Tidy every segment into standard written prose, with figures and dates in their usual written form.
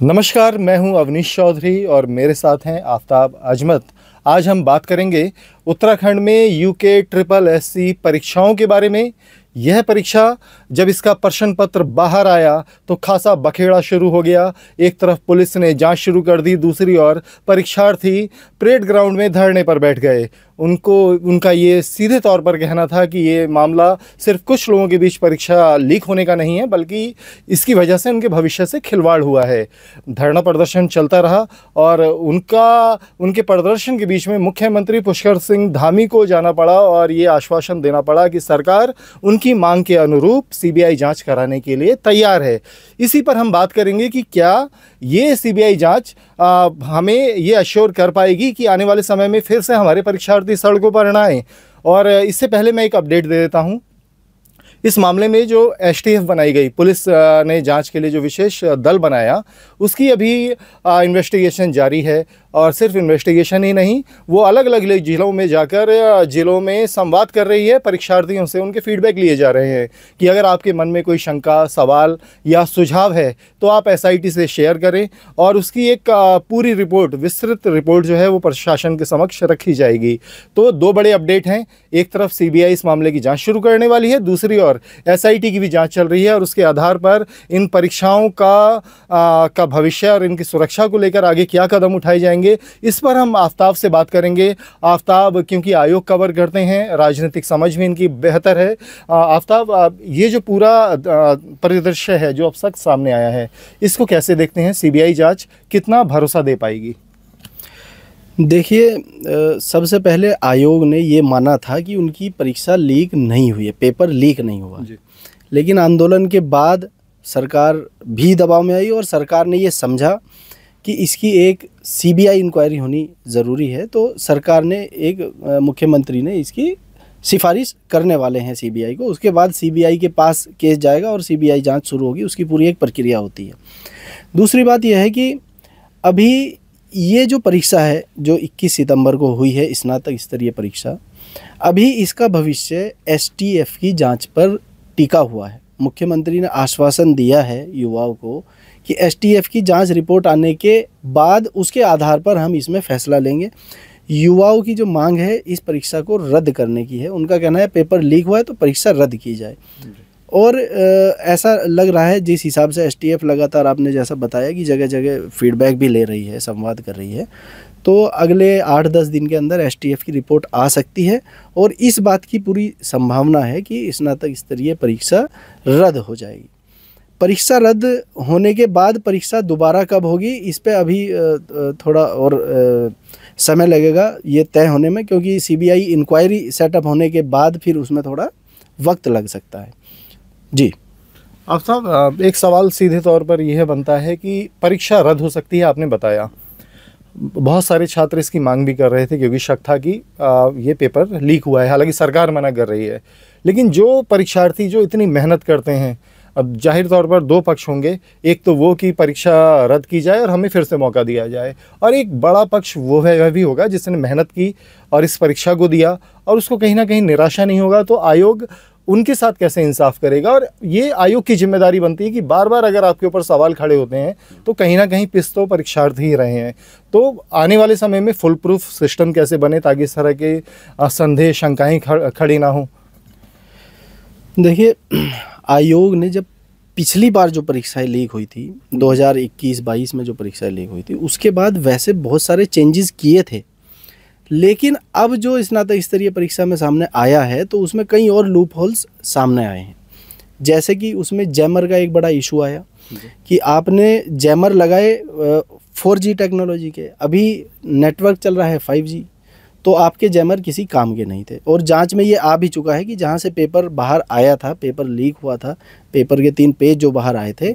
नमस्कार, मैं हूं अवनीश चौधरी और मेरे साथ हैं आफताब अजमत। आज हम बात करेंगे उत्तराखंड में यूके ट्रिपल एससी परीक्षाओं के बारे में। यह परीक्षा जब इसका प्रश्न पत्र बाहर आया तो खासा बखेड़ा शुरू हो गया। एक तरफ पुलिस ने जांच शुरू कर दी, दूसरी ओर परीक्षार्थी परेड ग्राउंड में धरने पर बैठ गए। उनका ये सीधे तौर पर कहना था कि ये मामला सिर्फ कुछ लोगों के बीच परीक्षा लीक होने का नहीं है, बल्कि इसकी वजह से उनके भविष्य से खिलवाड़ हुआ है। धरना प्रदर्शन चलता रहा और उनके प्रदर्शन के बीच में मुख्यमंत्री पुष्कर सिंह धामी को जाना पड़ा और ये आश्वासन देना पड़ा कि सरकार उनकी मांग के अनुरूप सीबीआई जांच कराने के लिए तैयार है। इसी पर हम बात करेंगे कि क्या ये सीबीआई जांच हमें ये अश्योर कर पाएगी कि आने वाले समय में फिर से हमारे परीक्षार्थी सड़कों पर न आए। और इससे पहले मैं एक अपडेट दे देता हूं। इस मामले में जो एसटीएफ बनाई गई, पुलिस ने जांच के लिए जो विशेष दल बनाया, उसकी अभी इन्वेस्टिगेशन जारी है। और सिर्फ इन्वेस्टिगेशन ही नहीं, वो अलग अलग जिलों में जाकर जिलों में संवाद कर रही है परीक्षार्थियों से। उनके फीडबैक लिए जा रहे हैं कि अगर आपके मन में कोई शंका, सवाल या सुझाव है तो आप एसआईटी से शेयर करें और उसकी एक पूरी रिपोर्ट, विस्तृत रिपोर्ट जो है वो प्रशासन के समक्ष रखी जाएगी। तो दो बड़े अपडेट हैं। एक तरफ सीबीआई इस मामले की जांच शुरू करने वाली है, दूसरी ओर एसआईटी की भी जांच चल रही है और उसके आधार पर इन परीक्षाओं का भविष्य और इनकी सुरक्षा को लेकर आगे क्या कदम उठाए जाएंगे, इस पर हम आफताब से बात करेंगे। आफताब क्योंकि आयोग कवर करते हैं, राजनीतिक समझ भी इनकी बेहतर है। आफताब, ये जो पूरा परिदृश्य है जो अब तक सामने आया है, इसको कैसे देखते हैं? सीबीआई जांच कितना भरोसा दे पाएगी? देखिए, सबसे पहले आयोग ने ये माना था कि उनकी परीक्षा लीक नहीं हुई है, पेपर लीक नहीं हुआ। लेकिन आंदोलन के बाद सरकार भी दबाव में आई और सरकार ने ये समझा कि इसकी एक सीबीआई इंक्वायरी होनी ज़रूरी है। तो सरकार ने मुख्यमंत्री ने इसकी सिफारिश करने वाले हैं सीबीआई को। उसके बाद सीबीआई के पास केस जाएगा और सीबीआई जांच शुरू होगी। उसकी पूरी एक प्रक्रिया होती है। दूसरी बात यह है कि अभी ये जो परीक्षा है जो 21 सितंबर को हुई है, स्नातक स्तरीय परीक्षा, अभी इसका भविष्य एसटीएफ की जाँच पर टिका हुआ है। मुख्यमंत्री ने आश्वासन दिया है युवाओं को कि एसटीएफ की जांच रिपोर्ट आने के बाद उसके आधार पर हम इसमें फैसला लेंगे। युवाओं की जो मांग है इस परीक्षा को रद्द करने की है। उनका कहना है पेपर लीक हुआ है तो परीक्षा रद्द की जाए। और ऐसा लग रहा है जिस हिसाब से एसटीएफ लगातार, आपने जैसा बताया कि जगह जगह फीडबैक भी ले रही है, संवाद कर रही है, तो अगले 8-10 दिन के अंदर एसटीएफ की रिपोर्ट आ सकती है और इस बात की पूरी संभावना है कि स्नातक स्तरीय परीक्षा रद्द हो जाएगी। परीक्षा रद्द होने के बाद परीक्षा दोबारा कब होगी, इस पे अभी थोड़ा और समय लगेगा ये तय होने में, क्योंकि सीबीआई इंक्वायरी सेटअप होने के बाद फिर उसमें थोड़ा वक्त लग सकता है। जी अब साहब, एक सवाल सीधे तौर पर यह बनता है कि परीक्षा रद्द हो सकती है, आपने बताया। बहुत सारे छात्र इसकी मांग भी कर रहे थे क्योंकि शक था कि ये पेपर लीक हुआ है। हालांकि सरकार मना कर रही है, लेकिन जो परीक्षार्थी जो इतनी मेहनत करते हैं, अब जाहिर तौर पर दो पक्ष होंगे। एक तो वो कि परीक्षा रद्द की जाए और हमें फिर से मौका दिया जाए, और एक बड़ा पक्ष वो है, वह भी होगा जिसने मेहनत की और इस परीक्षा को दिया और उसको कहीं ना कहीं निराशा नहीं होगा। तो आयोग उनके साथ कैसे इंसाफ करेगा? और ये आयोग की जिम्मेदारी बनती है कि बार बार अगर आपके ऊपर सवाल खड़े होते हैं तो कहीं ना कहीं पिस तो परीक्षार्थी ही रहे हैं। तो आने वाले समय में फुल प्रूफ सिस्टम कैसे बने ताकि इस तरह के संदेह, शंकाएँ खड़ी ना हो? देखिए, आयोग ने जब पिछली बार जो परीक्षाएं लीक हुई थी 2021-22 में जो परीक्षाएं लीक हुई थी, उसके बाद वैसे बहुत सारे चेंजेस किए थे। लेकिन अब जो स्नातक स्तरीय परीक्षा में सामने आया है तो उसमें कई और लूप होल्स सामने आए हैं। जैसे कि उसमें जैमर का एक बड़ा इशू आया कि आपने जैमर लगाए 4G टेक्नोलॉजी के, अभी नेटवर्क चल रहा है 5G, तो आपके जैमर किसी काम के नहीं थे। और जांच में ये आ भी चुका है कि जहां से पेपर बाहर आया था, पेपर लीक हुआ था, पेपर के 3 पेज जो बाहर आए थे,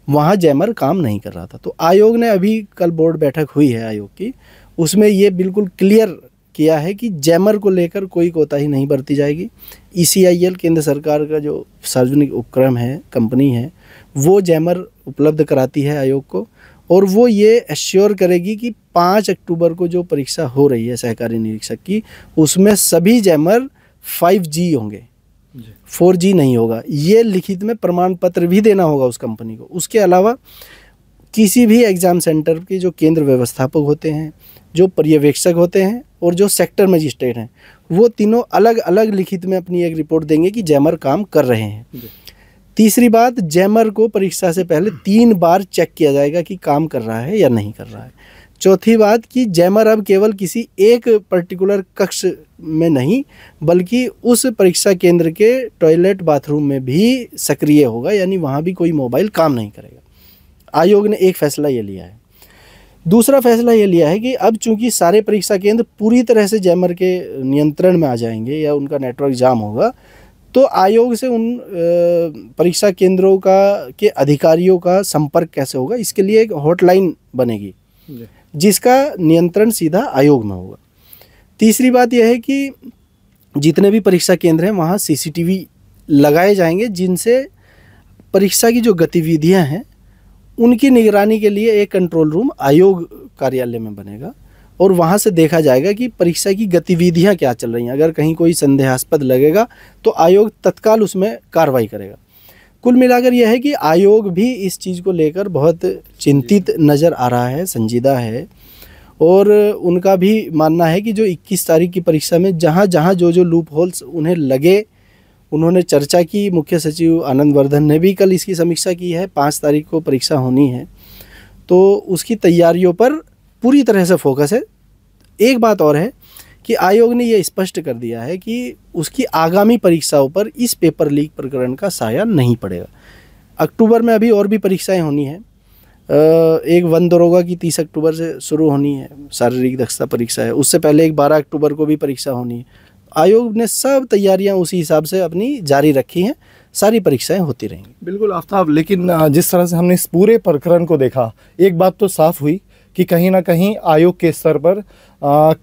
वहां जैमर काम नहीं कर रहा था। तो आयोग ने अभी कल बोर्ड बैठक हुई है आयोग की, उसमें ये बिल्कुल क्लियर किया है कि जैमर को लेकर कोई कोताही नहीं बरती जाएगी। ECIL केंद्र सरकार का जो सार्वजनिक उपक्रम है, कंपनी है, वो जैमर उपलब्ध कराती है आयोग को, और वो ये एश्योर करेगी कि 5 अक्टूबर को जो परीक्षा हो रही है सहकारी निरीक्षक की, उसमें सभी जैमर 5G होंगे, 4G नहीं होगा। ये लिखित में प्रमाण पत्र भी देना होगा उस कंपनी को। उसके अलावा किसी भी एग्ज़ाम सेंटर के जो केंद्र व्यवस्थापक होते हैं, जो पर्यवेक्षक होते हैं और जो सेक्टर मजिस्ट्रेट हैं, वो तीनों अलग अलग लिखित में अपनी एक रिपोर्ट देंगे कि जैमर काम कर रहे हैं। तीसरी बात, जैमर को परीक्षा से पहले 3 बार चेक किया जाएगा कि काम कर रहा है या नहीं कर रहा है। चौथी बात कि जैमर अब केवल किसी एक पर्टिकुलर कक्ष में नहीं बल्कि उस परीक्षा केंद्र के टॉयलेट बाथरूम में भी सक्रिय होगा, यानी वहाँ भी कोई मोबाइल काम नहीं करेगा। आयोग ने एक फैसला ये लिया है। दूसरा फैसला ये लिया है कि अब चूंकि सारे परीक्षा केंद्र पूरी तरह से जैमर के नियंत्रण में आ जाएंगे या उनका नेटवर्क जाम होगा, तो आयोग से उन परीक्षा केंद्रों के अधिकारियों का संपर्क कैसे होगा, इसके लिए एक हॉटलाइन बनेगी जिसका नियंत्रण सीधा आयोग में होगा। तीसरी बात यह है कि जितने भी परीक्षा केंद्र हैं वहाँ सीसीटीवी लगाए जाएंगे, जिनसे परीक्षा की जो गतिविधियाँ हैं उनकी निगरानी के लिए एक कंट्रोल रूम आयोग कार्यालय में बनेगा और वहाँ से देखा जाएगा कि परीक्षा की गतिविधियाँ क्या चल रही हैं। अगर कहीं कोई संदेहास्पद लगेगा तो आयोग तत्काल उसमें कार्रवाई करेगा। कुल मिलाकर यह है कि आयोग भी इस चीज़ को लेकर बहुत चिंतित नज़र आ रहा है, संजीदा है, और उनका भी मानना है कि जो 21 तारीख की परीक्षा में जहाँ जहाँ जो लूप होल्स उन्हें लगे, उन्होंने चर्चा की। मुख्य सचिव आनंद वर्धन ने भी कल इसकी समीक्षा की है। 5 तारीख को परीक्षा होनी है, तो उसकी तैयारियों पर पूरी तरह से फोकस है। एक बात और है कि आयोग ने यह स्पष्ट कर दिया है कि उसकी आगामी परीक्षाओं पर इस पेपर लीक प्रकरण का साया नहीं पड़ेगा। अक्टूबर में अभी और भी परीक्षाएं होनी हैं। एक वन दरोगा की 30 अक्टूबर से शुरू होनी है, शारीरिक दक्षता परीक्षा है। उससे पहले एक 12 अक्टूबर को भी परीक्षा होनी है। आयोग ने सब तैयारियां उसी हिसाब से अपनी जारी रखी हैं, सारी परीक्षाएं होती रहेंगी। बिल्कुल आफ्ताब, लेकिन जिस तरह से हमने इस पूरे प्रकरण को देखा, एक बात तो साफ हुई कि कहीं ना कहीं आयोग के स्तर पर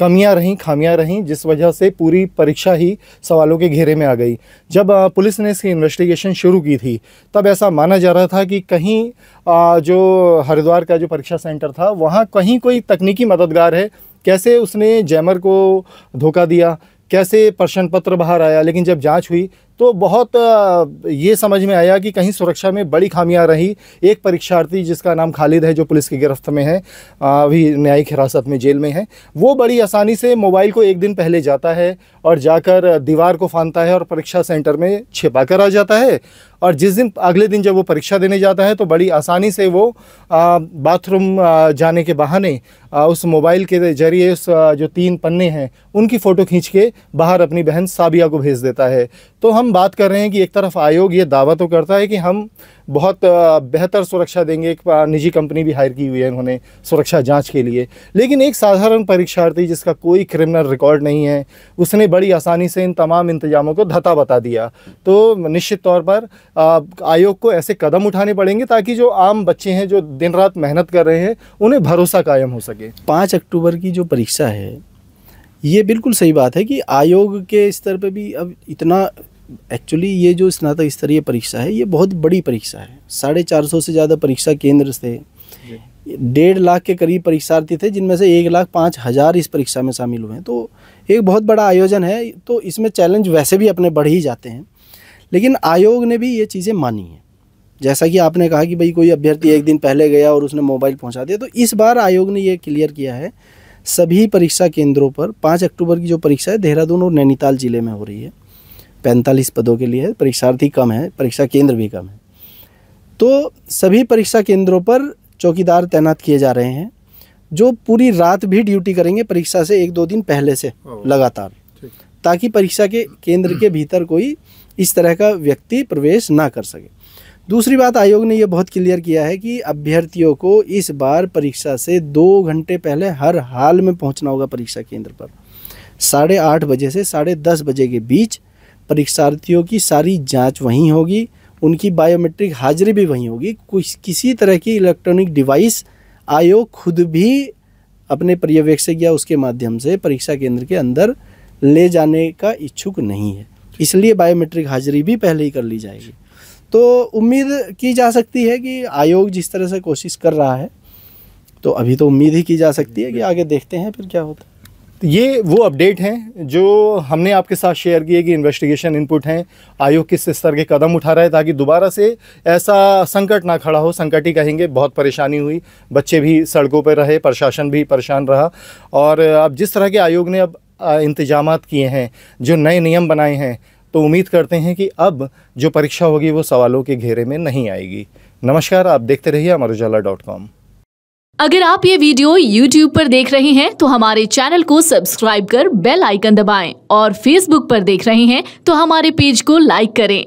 कमियां रहीं, खामियां रहीं, जिस वजह से पूरी परीक्षा ही सवालों के घेरे में आ गई। जब पुलिस ने इसकी इन्वेस्टिगेशन शुरू की थी तब ऐसा माना जा रहा था कि कहीं जो हरिद्वार का जो परीक्षा सेंटर था वहाँ कहीं कोई तकनीकी मददगार है, कैसे उसने जैमर को धोखा दिया, कैसे प्रश्न पत्र बाहर आया। लेकिन जब जांच हुई तो बहुत ये समझ में आया कि कहीं सुरक्षा में बड़ी खामियां रही। एक परीक्षार्थी जिसका नाम खालिद है, जो पुलिस की गिरफ्त में है, अभी न्यायिक हिरासत में जेल में है, वो बड़ी आसानी से मोबाइल को एक दिन पहले जाता है और जाकर दीवार को फांदता है और परीक्षा सेंटर में छिपा कर आ जाता है। और जिस दिन अगले दिन जब वो परीक्षा देने जाता है तो बड़ी आसानी से वो बाथरूम जाने के बहाने उस मोबाइल के जरिए उस जो 3 पन्ने हैं उनकी फ़ोटो खींच के बाहर अपनी बहन साबिया को भेज देता है। तो हम बात कर रहे हैं कि एक तरफ आयोग ये दावा तो करता है कि हम बहुत बेहतर सुरक्षा देंगे, एक निजी कंपनी भी हायर की हुई है इन्होंने सुरक्षा जांच के लिए, लेकिन एक साधारण परीक्षार्थी जिसका कोई क्रिमिनल रिकॉर्ड नहीं है, उसने बड़ी आसानी से इन तमाम इंतजामों को धता बता दिया। तो निश्चित तौर पर आयोग को ऐसे कदम उठाने पड़ेंगे ताकि जो आम बच्चे हैं जो दिन रात मेहनत कर रहे हैं उन्हें भरोसा कायम हो सके। 5 अक्टूबर की जो परीक्षा है, ये बिल्कुल सही बात है कि आयोग के स्तर पे भी अब इतना, एक्चुअली ये जो स्नातक स्तरीय परीक्षा है ये बहुत बड़ी परीक्षा है। 450 से ज़्यादा परीक्षा केंद्र थे, 1.5 लाख के करीब परीक्षार्थी थे, जिनमें से 1,05,000 इस परीक्षा में शामिल हुए हैं। तो एक बहुत बड़ा आयोजन है, तो इसमें चैलेंज वैसे भी अपने बढ़ ही जाते हैं। लेकिन आयोग ने भी ये चीज़ें मानी हैं। जैसा कि आपने कहा कि भाई कोई अभ्यर्थी एक दिन पहले गया और उसने मोबाइल पहुंचा दिया, तो इस बार आयोग ने ये क्लियर किया है सभी परीक्षा केंद्रों पर 5 अक्टूबर की जो परीक्षा है देहरादून और नैनीताल ज़िले में हो रही है, 45 पदों के लिए है, परीक्षार्थी कम है, परीक्षा केंद्र भी कम है। तो सभी परीक्षा केंद्रों पर चौकीदार तैनात किए जा रहे हैं जो पूरी रात भी ड्यूटी करेंगे परीक्षा से 1-2 दिन पहले से लगातार, ताकि परीक्षा के केंद्र के भीतर कोई इस तरह का व्यक्ति प्रवेश ना कर सके। दूसरी बात, आयोग ने यह बहुत क्लियर किया है कि अभ्यर्थियों को इस बार परीक्षा से 2 घंटे पहले हर हाल में पहुंचना होगा परीक्षा केंद्र पर। 8:30 बजे से 10:30 बजे के बीच परीक्षार्थियों की सारी जांच वहीं होगी, उनकी बायोमेट्रिक हाजिरी भी वहीं होगी। किसी तरह की इलेक्ट्रॉनिक डिवाइस आयोग खुद भी अपने पर्यवेक्षक या उसके माध्यम से परीक्षा केंद्र के अंदर ले जाने का इच्छुक नहीं है, इसलिए बायोमेट्रिक हाजिरी भी पहले ही कर ली जाएगी। तो उम्मीद की जा सकती है कि आयोग जिस तरह से कोशिश कर रहा है, तो अभी तो उम्मीद ही की जा सकती है कि आगे देखते हैं फिर क्या होता है। ये वो अपडेट हैं जो हमने आपके साथ शेयर किए कि इन्वेस्टिगेशन इनपुट हैं, आयोग किस स्तर के कदम उठा रहा है ताकि दोबारा से ऐसा संकट ना खड़ा हो। संकट ही कहेंगे, बहुत परेशानी हुई, बच्चे भी सड़कों पर रहे, प्रशासन भी परेशान रहा। और अब जिस तरह के आयोग ने अब इंतजामात किए हैं, जो नए नियम बनाए हैं, तो उम्मीद करते हैं कि अब जो परीक्षा होगी वो सवालों के घेरे में नहीं आएगी। नमस्कार, आप देखते रहिए अमरउजाला.com। अगर आप ये वीडियो YouTube पर देख रहे हैं तो हमारे चैनल को सब्सक्राइब कर बेल आइकन दबाएं और Facebook पर देख रहे हैं तो हमारे पेज को लाइक करें।